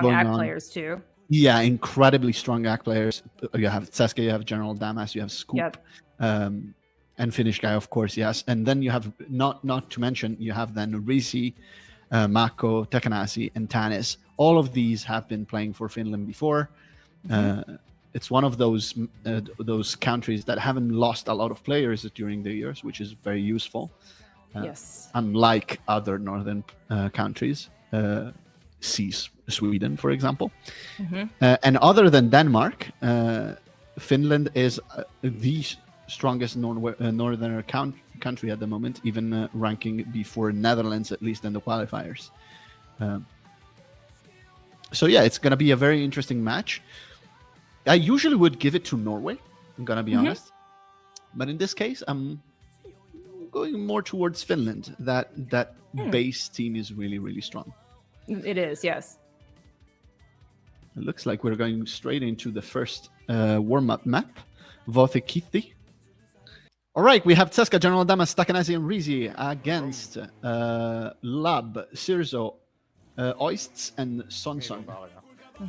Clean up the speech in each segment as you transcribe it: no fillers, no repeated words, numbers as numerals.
strong ag on. players too. Yeah, incredibly strong ag players. You have Tseska, you have General Damas, you have Scoop, and Finnish guy, of course, yes. And then you have, not to mention, you have then Risi, Mako, Tekanasi, and Tanis. All of these have been playing for Finland before. It's one of those countries that haven't lost a lot of players during the years, which is very useful. Yes. Unlike other northern countries, Sweden, for example. And other than Denmark, Finland is the strongest northern country at the moment, even ranking before Netherlands, at least in the qualifiers. So yeah, it's going to be a very interesting match. I usually would give it to Norway, I'm going to be honest. But in this case, I'm going more towards Finland. That base team is really, really strong. It is, yes. It looks like we're going straight into the first warm-up map, Vothekithi. All right, we have Tseska, General Damas, Takanasi, and Rizi against Lab, Sirzo, Oists, and Sonson.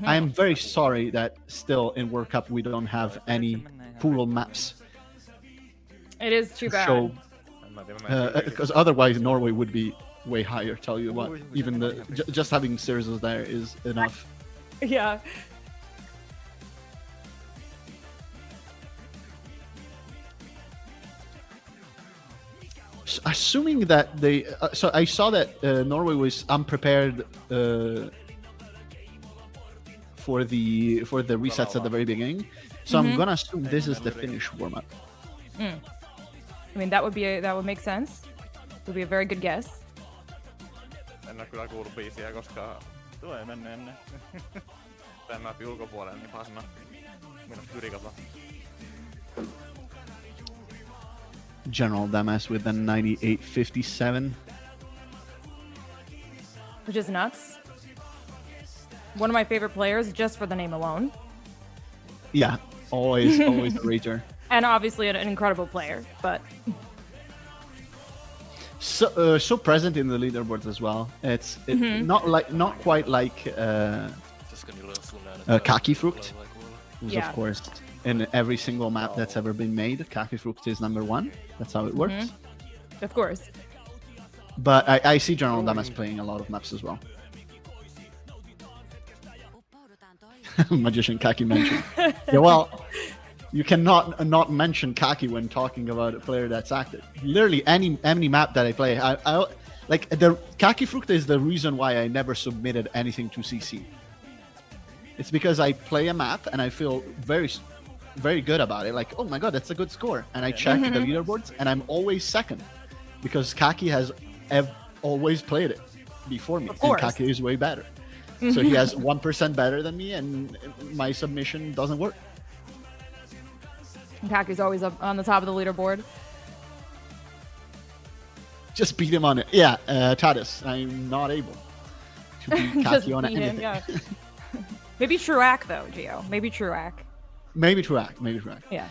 I am very sorry that still in World Cup we don't have any pool maps. It is too bad. Because otherwise Norway would be way higher, tell you what. Even just having Sirzos there is enough. Yeah. Assuming that they... so I saw that Norway was unprepared for the resets at the very beginning. So I'm going to assume this is the Finnish warm-up. I mean, that would make sense. Would be a very good guess. En ole kyllä kuullut biisiä, koska tulee menneen tämän mapin ulkopuolelle, niin pasna minut yrikata. General Damas with a 98.57. Which is nuts. One of my favorite players, just for the name alone. Yeah, always a rager. And obviously an incredible player, but... So present in the leaderboards as well. It's not quite like Kaki Frucht, who's of course in every single map that's ever been made. Kaki Frucht is number one. That's how it works. Of course. But I see General Damas playing a lot of maps as well. Magician Kaki mentioned. Yeah, well, you cannot not mention Kaki when talking about a player that's active. Literally any map that I play, I like the Kaki Frucht is the reason why I never submitted anything to CC. It's because I play a map and I feel very, very good about it. Like, oh my god, that's a good score. And I check the leaderboards and I'm always second because Kaki has always played it before me. And Kaki is way better. So he has 1% better than me and my submission doesn't work. Kaki's always up on the top of the leaderboard. Just beat him on it. Yeah, Tadas, I'm not able to beat Kaki on anything. Yeah. Maybe Truac though, Gio. Maybe Truac. Maybe Truac. Yeah.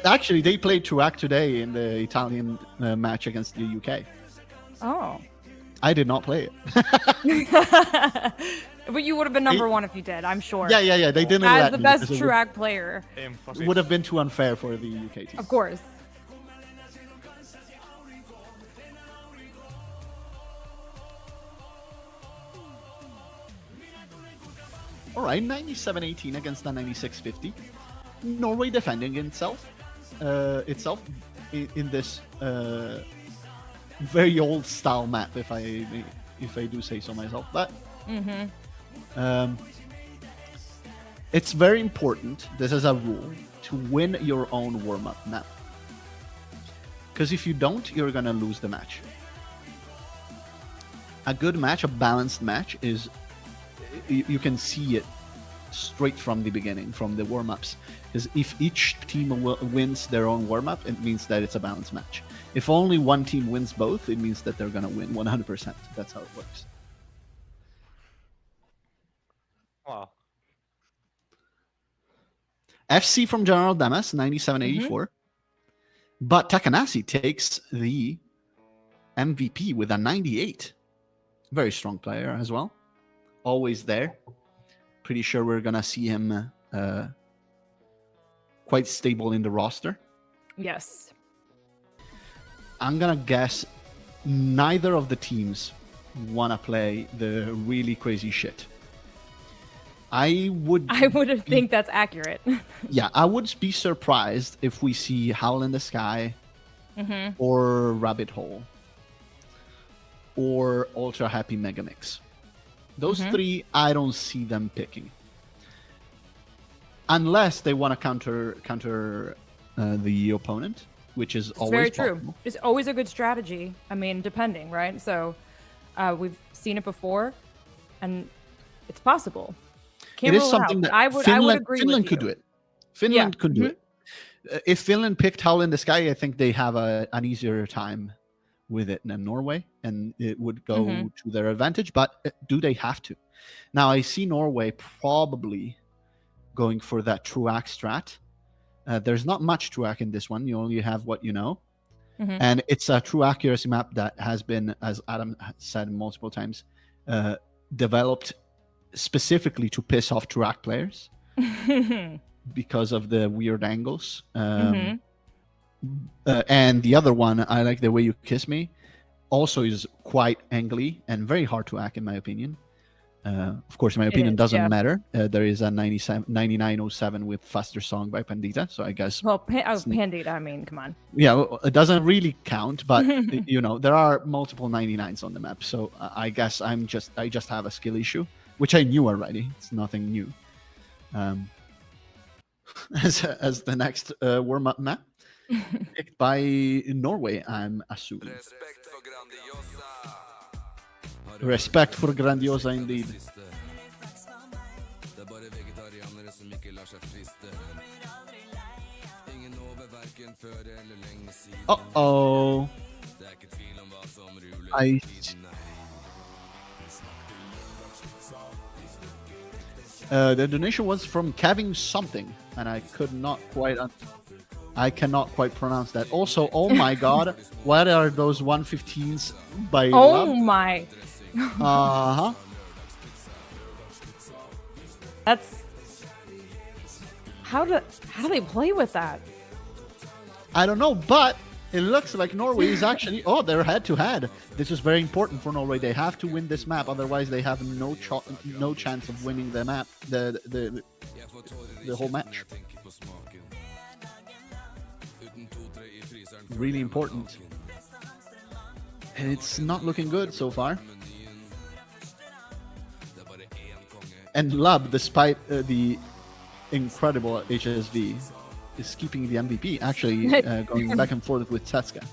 Actually, they played Truac today in the Italian match against the UK. Oh. I did not play it. But you would have been number one if you did, I'm sure. Yeah. They didn't let me. As the best Truac player. It would have been too unfair for the UK team. Of course. All right, 97-18 against the 96-50. Norway defending itself in this very old style map, if I do say so myself. But it's very important, this is a rule, to win your own warm-up map. Because if you don't, you're going to lose the match. A good match, a balanced match, is you can see it straight from the beginning, from the warm-ups. Because if each team wins their own warm-up, it means that it's a balanced match. If only one team wins both, it means that they're going to win 100%. That's how it works. Wow. FC from General Damas, 97-84. But Takanasi takes the MVP with a 98. Very strong player as well. Always there. pretty sure we're gonna see him quite stable in the roster. Yes. I'm gonna guess neither of the teams wanna play the really crazy shit. I would think that's accurate. Yeah, I would be surprised if we see Howl in the Sky or Rabbit Hole or Ultra Happy Megamix. Those three, I don't see them picking. Unless they want to counter the opponent, which is always very possible. true. It's always a good strategy. I mean, depending, right? So we've seen it before, and it's possible. Can't It is rule something out, that I would agree Finland with could you. do it. Finland could do it. If Finland picked Howl in the Sky, I think they have an easier time with it than Norway, and it would go to their advantage. But do they have to? Now, I see Norway probably going for that Truac strat. There's not much Truac in this one. You only have what you know. And it's a true accuracy map that has been, as Adam said multiple times, developed specifically to piss off Truac players because of the weird angles. And the other one, I Like the Way You Kiss Me, also is quite angly and very hard to hack, in my opinion. Of course, my opinion doesn't matter. There is a 9907 with Faster Song by Pandita, so I guess... Well, Pandita, I mean, come on. Yeah, well, it doesn't really count, but you know, there are multiple 99s on the map, so I guess I just have a skill issue, which I knew already. It's nothing new. As the next warm-up map, picked by Norway, I'm assuming. Respect for Grandiosa indeed. Uh-oh. The donation was from Kevin something, and I cannot quite pronounce that. Also, oh my god, what are those 115s by Love? My. That's how do they play with that? I don't know, but it looks like Norway is actually they're head to head. This is very important for Norway. They have to win this map, otherwise they have no chance of winning the map, the whole match. Really important, and it's not looking good so far. And Lub, despite the incredible HSV, is keeping the MVP, actually going back and forth with Tetska.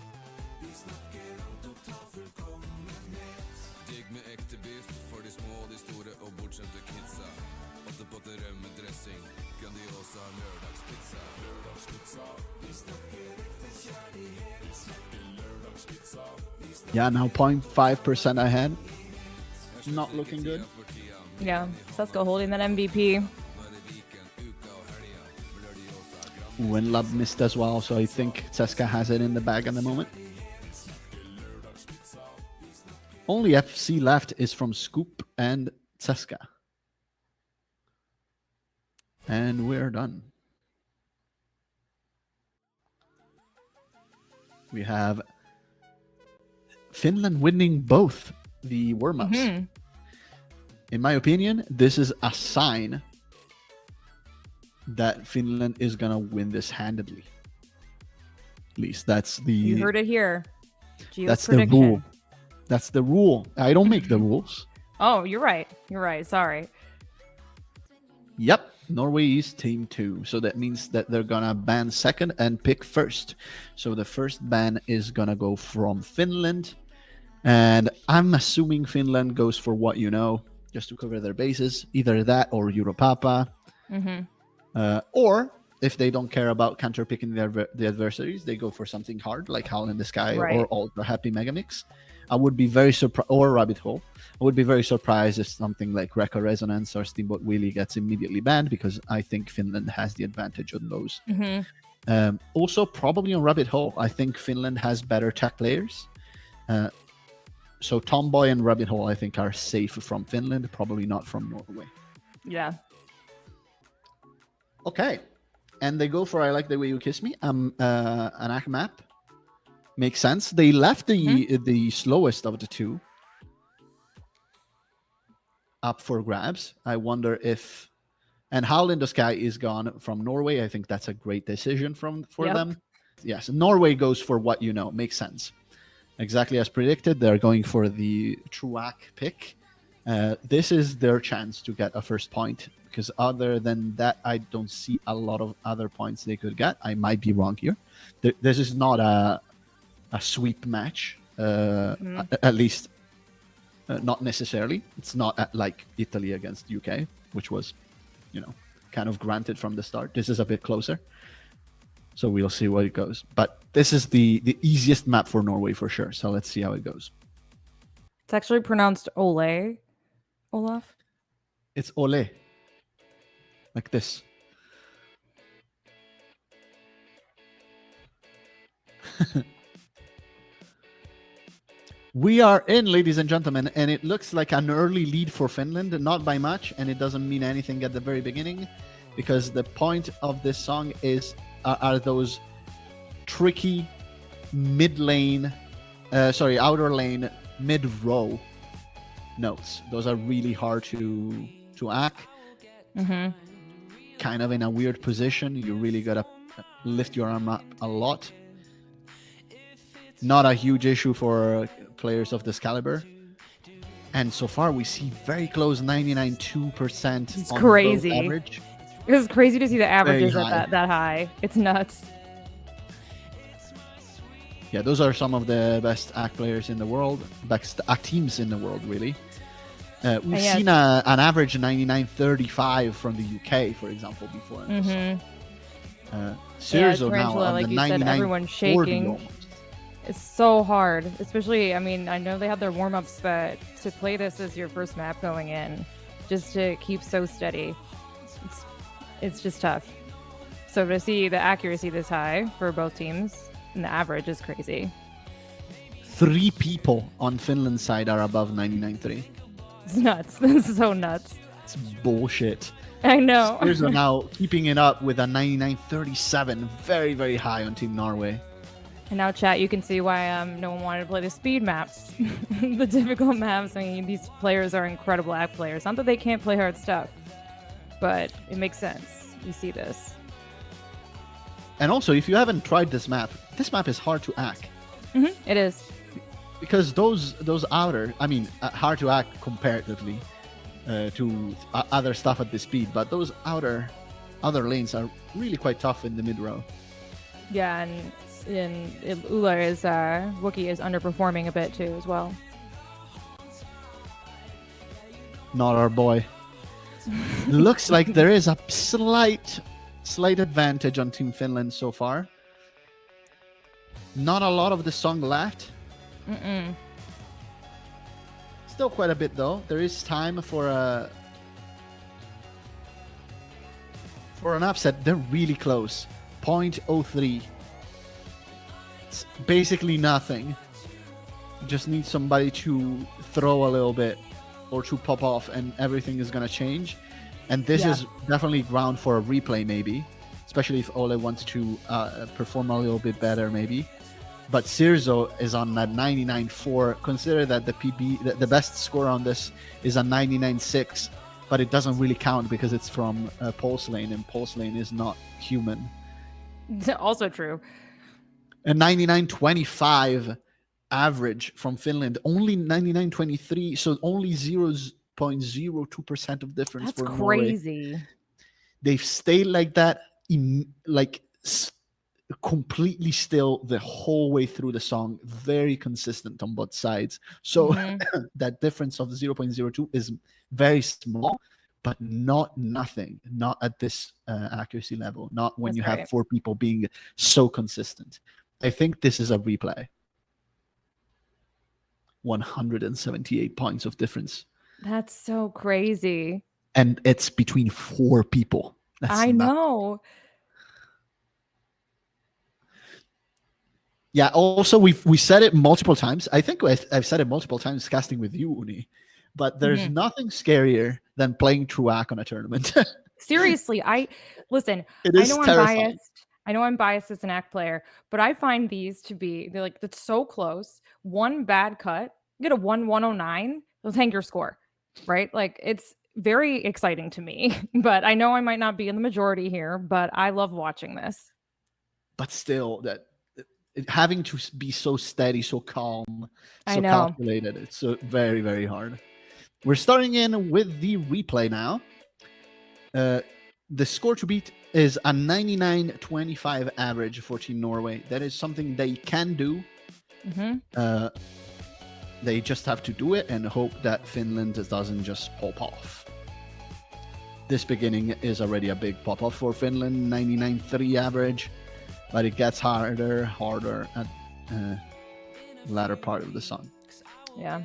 Yeah, now 0.5% ahead. Not looking good. Yeah, Sesko holding that MVP. When Lub missed as well, so I think Ceska has it in the bag at the moment. Only FC left is from Scoop and Ceska. And we're done. We have Finland winning both the warm-ups. In my opinion, this is a sign that Finland is gonna win this handedly. At least that's the... You heard it here. That's the rule. That's the rule. I don't make the rules. Oh, you're right. You're right. Sorry. Yep. Norway is team 2. So that means that they're gonna ban second and pick first. So the first ban is gonna go from Finland. And I'm assuming Finland goes for what you know, just to cover their bases. Either that or Europapa. Or if they don't care about counter-picking the adversaries, they go for something hard, like Howl in the Sky or Ultra Happy Megamix. I would be very surprised, or Rabbit Hole. I would be very surprised if something like REKKA Resonance or Steamboat Wheelie gets immediately banned, because I think Finland has the advantage on those. Also, probably on Rabbit Hole, I think Finland has better tech players. So Tomboy and Rabbit Hole, I think, are safe from Finland, probably not from Norway. Yeah. Okay. And they go for I Like the Way You Kiss Me. An AK map. Makes sense. They left the slowest of the two up for grabs. I wonder if... And Howl in the Sky is gone from Norway. I think that's a great decision for them. Yes, Norway goes for what you know. Makes sense. Exactly as predicted. They're going for the true AK pick. This is their chance to get a first point, because other than that, I don't see a lot of other points they could get. I might be wrong here. This is not a sweep match, at least not necessarily. It's not like Italy against UK, which was, kind of granted from the start. This is a bit closer. So we'll see what it goes. But this is the easiest map for Norway for sure. So let's see how it goes. It's actually pronounced Ole. Olaf? It's Ole. Like this. We are in, ladies and gentlemen, and it looks like an early lead for Finland, not by much, and it doesn't mean anything at the very beginning, because the point of this song are those tricky outer lane mid-row notes. Those are really hard to act. Kind of in a weird position. You really gotta lift your arm up a lot. Not a huge issue for players of this caliber. And so far we see very close 99.2%. It's crazy. Average. It's crazy to see the averages at that high. It's nuts. Yeah, those are some of the best AK players in the world, best AK teams in the world, really. We've seen an average 99.35 from the UK, for example, before. Sirzo now on like the you said, everyone's shaking. Almost. It's so hard, especially, I mean, I know they have their warm-ups, but to play this as your first map going in, just to keep so steady, it's just tough. So to see the accuracy this high for both teams, and the average is crazy. 3 people on Finland's side are above 99.3. It's nuts. This is so nuts. It's bullshit. I know. Sirzo now keeping it up with a 99.37, very, very high on Team Norway. And now, chat, you can see why no one wanted to play the speed maps. The difficult maps. I mean, these players are incredible AK players. Not that they can't play hard stuff, but it makes sense. You see this. And also, if you haven't tried this map is hard to AK. It is. Because those outer, I mean, hard to AK comparatively to other stuff at this speed, but those outer lanes are really quite tough in the mid row. Yeah, and Ula is Wookiee is underperforming a bit too as well. Not our boy. Looks like there is a slight advantage on Team Finland so far. Not a lot of the song left. Still quite a bit though. There is time for an upset. They're really close. 0.03. It's basically nothing. Just need somebody to throw a little bit or to pop off and everything is going to change. And this is definitely ground for a replay maybe, especially if Ole wants to perform a little bit better maybe. But Sirzo is on that 99.4. Consider that the best score on this is a 99.6, but it doesn't really count because it's from Pulse Lane, and Pulse Lane is not human. Also true. A 99.25 average from Finland, only 99.23, so only 0.02% of difference. That's for crazy. Norway. They've stayed like that, completely still the whole way through the song, very consistent on both sides. So that difference of 0.02 is very small, but nothing, not at this accuracy level, not when you have 4 people being so consistent. I think this is a replay. 178 points of difference. That's so crazy. And it's between 4 people. I know. Yeah, also we said it multiple times. I think I've said it multiple times casting with you, Uni. but there's nothing scarier than playing Truac on a tournament. Seriously, listen. It is I know terrifying. I'm biased. I know I'm biased as an ACK player, but I find these to be they're like that's so close. One bad cut, you get a 1-109, they'll tank your score, right? Like it's very exciting to me. But I know I might not be in the majority here, but I love watching this. But still, that having to be so steady, so calm, I so know. calculated, it's so very, very hard. We're starting in with the replay now. The score to beat is a 99.25 average for Team Norway. That is something they can do. They just have to do it and hope that Finland doesn't just pop off. This beginning is already a big pop off for Finland, 99.3 average, but it gets harder at latter part of the song. Yeah,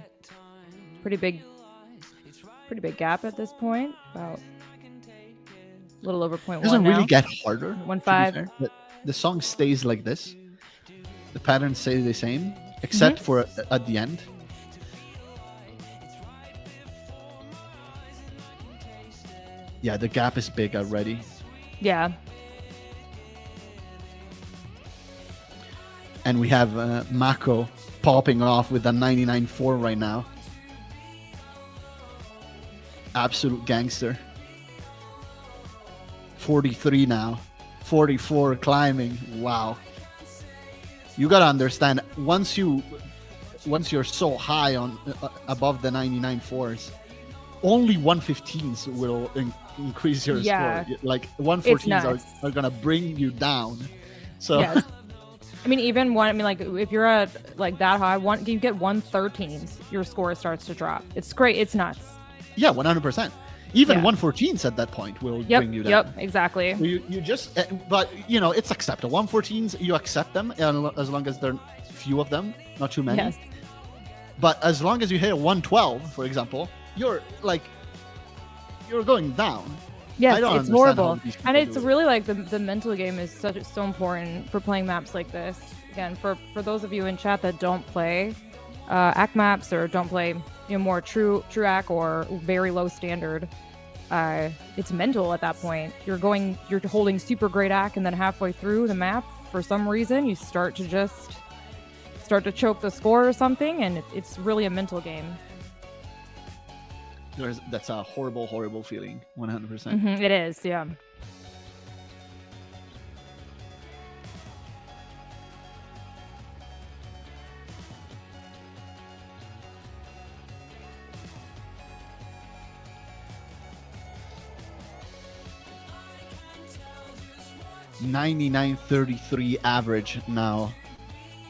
pretty big gap at this point. About a little over 0.1 It doesn't now. really get harder. 1.5. But the song stays like this. The patterns stay the same, except for at the end. Yeah, the gap is big already. Yeah. And we have Mako popping off with a 99.4 right now. Absolute gangster. 43 now. 44 climbing. Wow. You gotta understand, once you're so high on above the 99.4s, only 115s will increase your score. Like 114s are gonna bring you down. So yes. I mean, like if you're at like that high, you get 113s, your score starts to drop. It's great. It's nuts. Yeah, 100%. Even 114s at that point will bring you down. Yep, exactly. So you just, but you know, it's acceptable. 114s, you accept them as long as there are few of them, not too many. Yes. But as long as you hit a 112, for example, you're going down. Yes, it's horrible. And it's really like the mental game is so important for playing maps like this. Again, for those of you in chat that don't play ACK maps or don't play more true ACK or very low standard, it's mental at that point. You're holding super great ACK, and then halfway through the map, for some reason, you start to choke the score or something, and it's really a mental game. That's a horrible, horrible feeling. 100%. It is, yeah. .9933 average now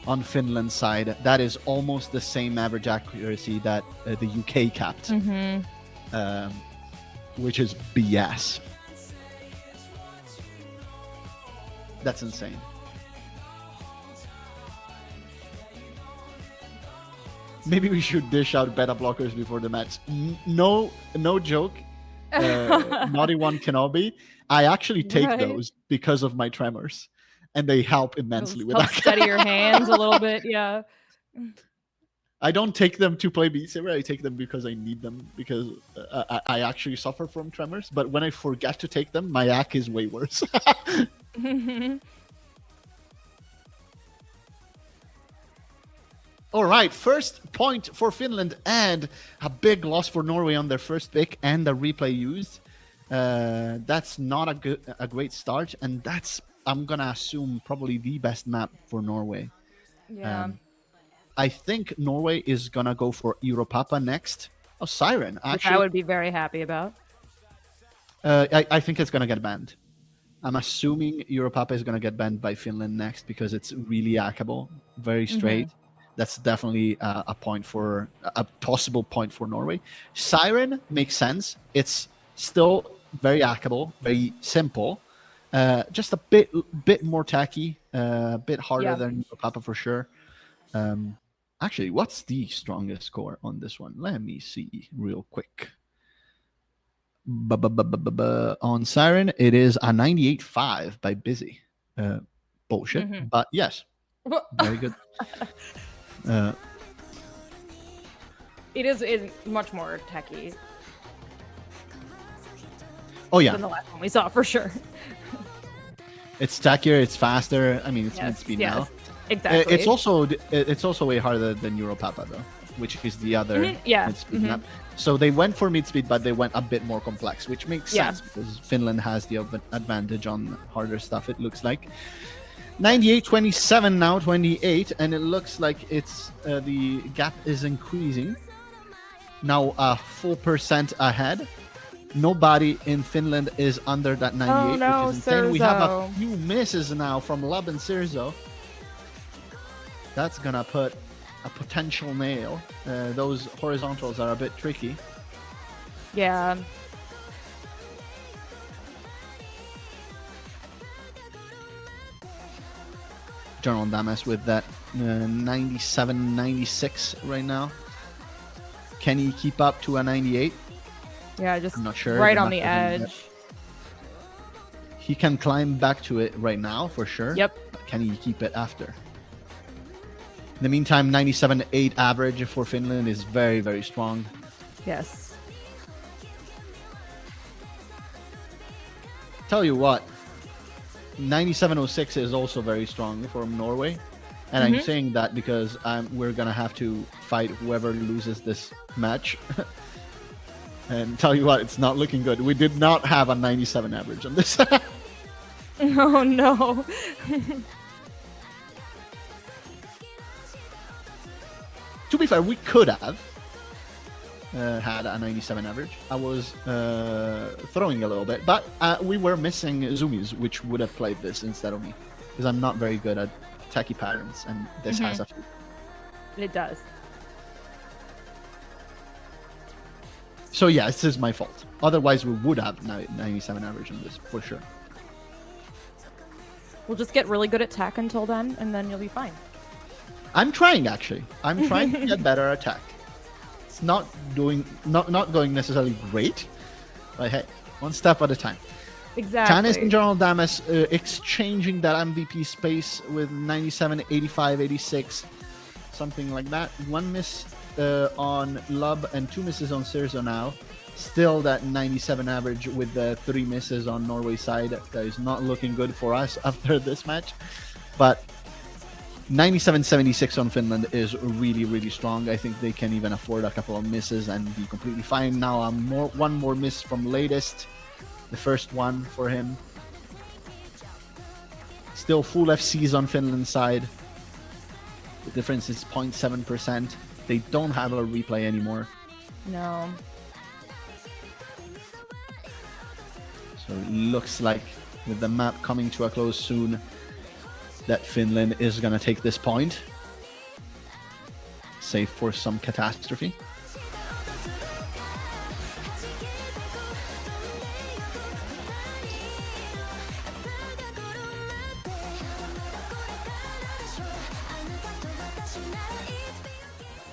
on Finland's side. That is almost the same average accuracy that the UK capped, which is BS. That's insane. Maybe we should dish out beta blockers before the match. No joke. Naughty One Kenobi. I actually take those because of my tremors, and they help immensely with that. Steady your hands a little bit, yeah. I don't take them to play Beat Saber. I take them because I need them, because I actually suffer from tremors. But when I forget to take them, my ACK is way worse. All right, first point for Finland and a big loss for Norway on their first pick and the replay used. That's not a great start, and that's, I'm gonna assume, probably the best map for Norway. Yeah. I think Norway is gonna go for Europapa next. Oh, Siren, actually. Which I would be very happy about. I think it's gonna get banned. I'm assuming Europapa is gonna get banned by Finland next because it's really hackable, very straight. That's definitely a possible point for Norway. Siren makes sense. It's still very hackable, very simple. Just a bit more tacky, a bit harder than Europapa for sure. Actually, what's the strongest score on this one? Let me see real quick. On Siren, it is a 98.5 by Busy. Bullshit, but yes, very good. It is much more techy Oh yeah, than the last one we saw, for sure. it's tackier, it's faster. I mean, it's Yes, mid-speed yes, now. exactly. It's also way harder than Europapa though, which is the other yeah. mid-speed map. So they went for mid-speed, but they went a bit more complex, which makes sense because Finland has the advantage on harder stuff. It looks like 98-27 now, 28, and it looks like it's the gap is increasing. Now 4% ahead. Nobody in Finland is under that 98, Oh, no, which is insane. We have a Sirzo. few misses now from Lub and Sirzo. That's gonna put a potential nail. Those horizontals are a bit tricky. Yeah. General Damas with that 97-96 right now. Can he keep up to a 98? Yeah, just I'm not sure. right The on the map doesn't edge. He can climb back to it right now for sure. Yep. But can he keep it after? In the meantime, 97.8 average for Finland is very, very strong. Yes. Tell you what, 97.06 is also very strong from Norway. And I'm saying that because we're going to have to fight whoever loses this match. And tell you what, it's not looking good. We did not have a 97 average on this. Oh, no. To be fair, we could have had a 97 average. I was throwing a little bit, but we were missing zoomies, which would have played this instead of me. Because I'm not very good at tacky patterns, and this has a few. It does. So yeah, this is my fault. Otherwise, we would have 97 average on this, for sure. We'll just get really good at tech until then, and then you'll be fine. I'm trying, actually. I'm trying to get better at tech. It's not going necessarily great, but hey, one step at a time. Exactly. Tanis and General Damas exchanging that MVP space with 97, 85, 86, something like that. One miss on Lub and 2 misses on Sirzo now. Still that 97 average with the 3 misses on Norway side. That is not looking good for us after this match. But 97-76 on Finland is really, really strong. I think they can even afford a couple of misses and be completely fine. Now one more miss from latest. The first one for him. Still full FCs on Finland's side. The difference is 0.7%. They don't have a replay anymore. No. So it looks like with the map coming to a close soon, that Finland is going to take this point. Save for some catastrophe.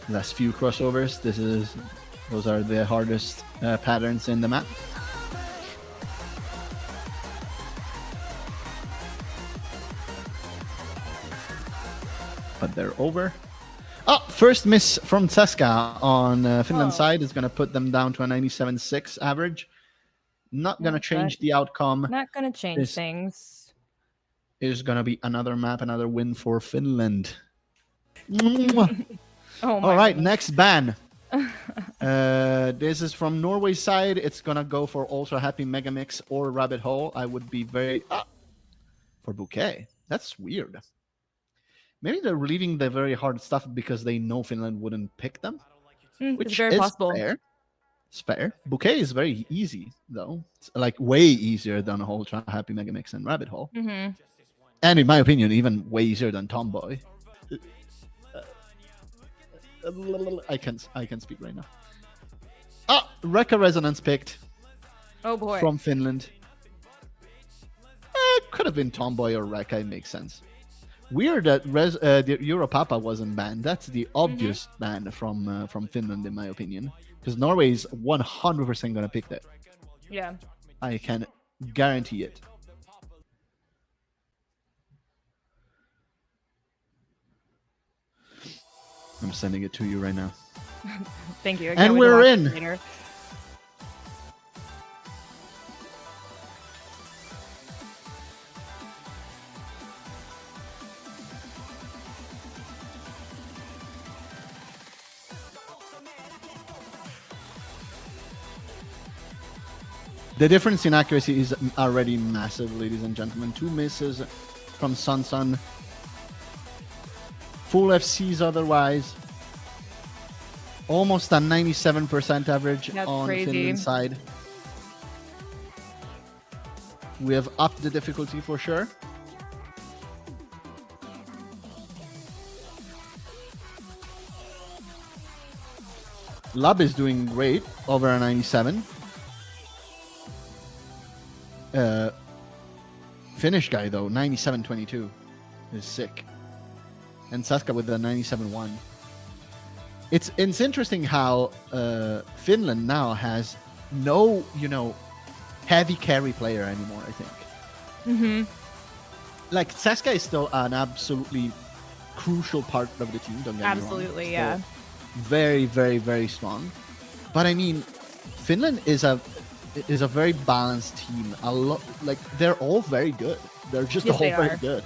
Last few crossovers. Those are the hardest patterns in the map. But they're over. Oh, first miss from Tseska on Finland's side is going to put them down to a 97.6 average. Not going to change the outcome. Not going to change things. Is going to be another map, another win for Finland. Oh my All right, goodness. next ban. This is from Norway's side. It's going to go for Ultra Happy Megamix or Rabbit Hole. I would be very... for Bouquet. That's weird. Maybe they're leaving the very hard stuff because they know Finland wouldn't pick them. Which it's very is possible. fair. It's fair. Bouquet is very easy, though. It's like way easier than Ultra Happy Megamix and Rabbit Hole. And in my opinion, even way easier than Tomboy. I can speak right now. REKKA Resonance picked. Oh boy. From Finland. Could have been Tomboy or REKKA. It makes sense. Weird that the Europapa wasn't banned. That's the obvious ban from Finland, in my opinion. Because Norway is 100% going to pick that. Yeah. I can guarantee it. I'm sending it to you right now. Thank you. I And can't wait to we're watch in. it later. The difference in accuracy is already massive, ladies and gentlemen. 2 misses from Sun. Full FCs otherwise. Almost a 97% average That's on crazy. Finland side. We have upped the difficulty for sure. Lub is doing great, over a 97. Finnish guy though, 97.22 is sick. And Saska with the 97.1. It's interesting how Finland now has no, heavy carry player anymore, I think. Mm-hmm. Like, Saska is still an absolutely crucial part of the team, don't get me wrong. Absolutely, Still yeah. very, very, very strong. But I mean, Finland is a very balanced team. A lot, like, they're all very good. They're just Yes, all they very are. good.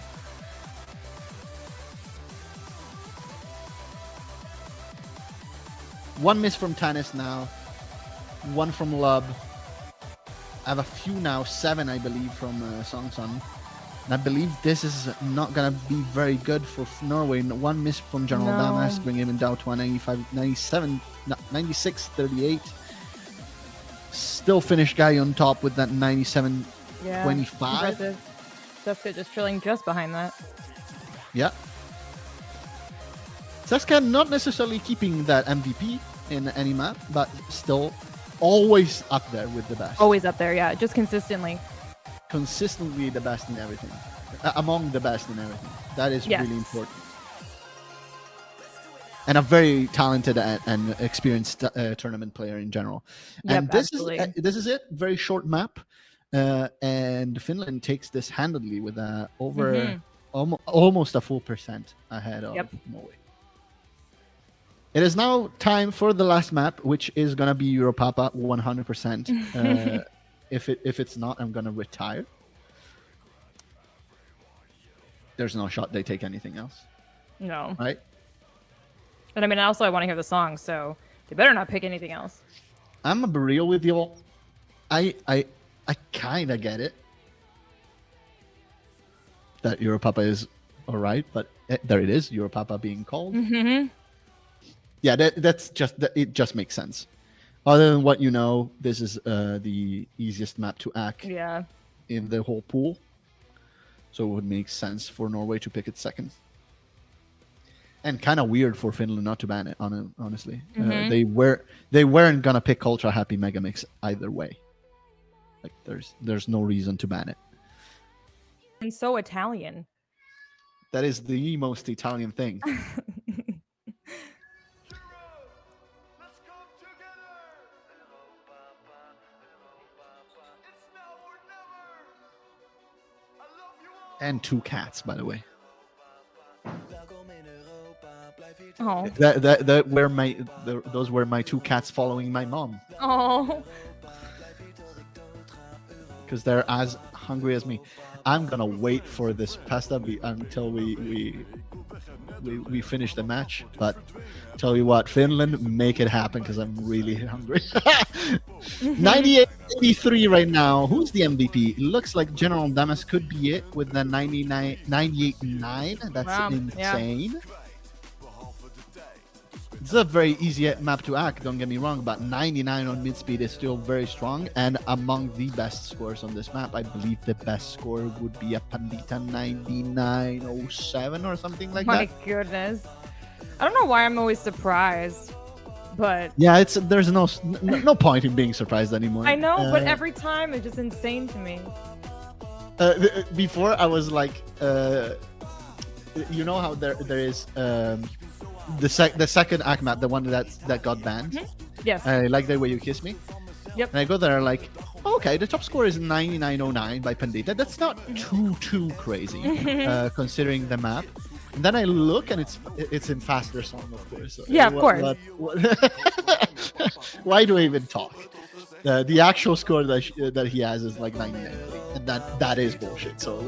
One miss from Tanis now. One from Lub. I have a few now, 7, I believe, from Songsun. And I believe this is not going to be very good for Norway. One miss from General No. Damas, bringing him down to a 96-38. Still Finnish guy on top with that 97-25. Yeah. Impressive. Jessica just chilling just behind that. Yeah. Saska not necessarily keeping that MVP in any map, but still always up there with the best. Always up there, yeah. Just consistently. Consistently the best in everything. Among the best in everything. That is Yes. really important. And a very talented and experienced tournament player in general. Yep, And this absolutely. this is it. Very short map. And Finland takes this handily with over almost a full % ahead of Norway. It is now time for the last map, which is gonna be Europapa 100%. If it's not, I'm gonna retire. There's no shot they take anything else, No. right? And I mean, also I want to hear the song, so they better not pick anything else. I'm gonna be real with you all. I kind of get it that Europapa is all right, but there it is, Europapa being called. Mm-hmm. Yeah, that's just it. Just makes sense. Other than what you know, this is the easiest map to act Yeah. in the whole pool, so it would make sense for Norway to pick it second. And kind of weird for Finland not to ban it. Honestly, they weren't gonna pick Ultra Happy Megamix either way. Like there's no reason to ban it. And so Italian. That is the most Italian thing. And 2 cats, by the way. Oh. Those were my 2 cats following my mom Oh. because they're as hungry as me. I'm gonna wait for this pasta until we finish the match. But tell you what, Finland, make it happen because I'm really hungry. 98-83 right now. Who's the MVP? It looks like General Damas could be it with the 98-9. That's Wow, insane. Yeah. It's a very easy map to act, don't get me wrong, but 99 on mid-speed is still very strong and among the best scores on this map. I believe the best score would be a Pandita 99.07 or something like My that. goodness. I don't know why I'm always surprised, but Yeah, there's no point in being surprised anymore. I know, but every time it's just insane to me. Before I was like, you know how there is the second act map, the one that got banned. Yes. I like the way you kiss me. Yep. And I go there like, okay, the top score is 99.09 by Pandita. That's not too crazy considering the map. And then I look and it's in faster song, of course. So Yeah, of course. Why do I even talk? The actual score that he has is like 99, and that is bullshit. So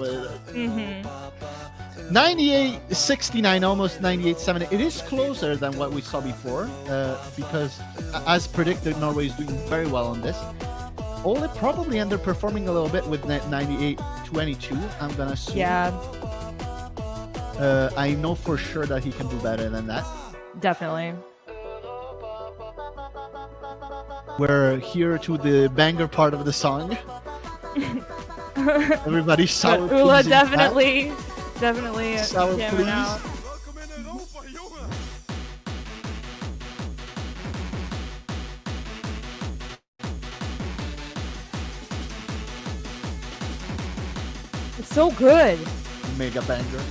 98-69, almost 98-70. It is closer than what we saw before, because as predicted, Norway is doing very well on this. Ole probably underperforming a little bit with 98-22. I'm gonna assume. Yeah, I know for sure that he can do better than that. definitely. We're here to the banger part of the song. Everybody sour But Ula please. definitely Sour jamming please. out. It's so good. Mega banger.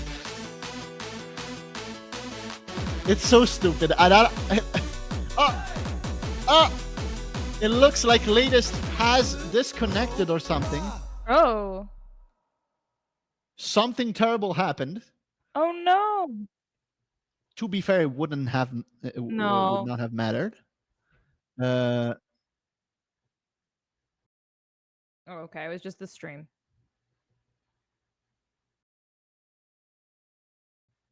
It's so stupid. It looks like latest has disconnected or something. Oh. Something terrible happened. Oh no. To be fair, it wouldn't have would No. not have mattered. Oh, okay. It was just the stream.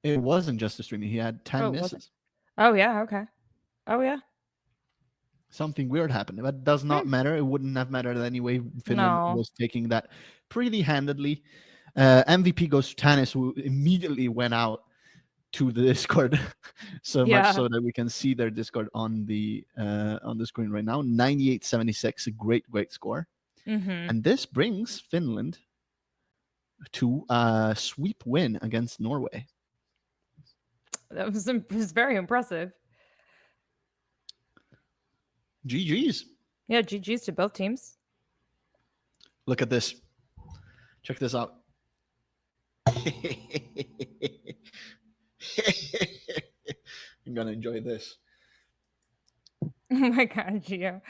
It wasn't just a stream. He had 10 Oh, was it? misses. Oh yeah, okay. Oh yeah. Something weird happened. That does not matter. It wouldn't have mattered anyway. Finland No. was taking that pretty handedly. MVP goes to Tanis, who immediately went out to the Discord, so Yeah. much so that we can see their Discord on the screen right now. 98-76, a great score. Mm-hmm. And this brings Finland to a sweep win against Norway. That was very impressive. GG's. Yeah, GG's to both teams. Look at this. Check this out. I'm gonna enjoy this. Oh my god, Gio.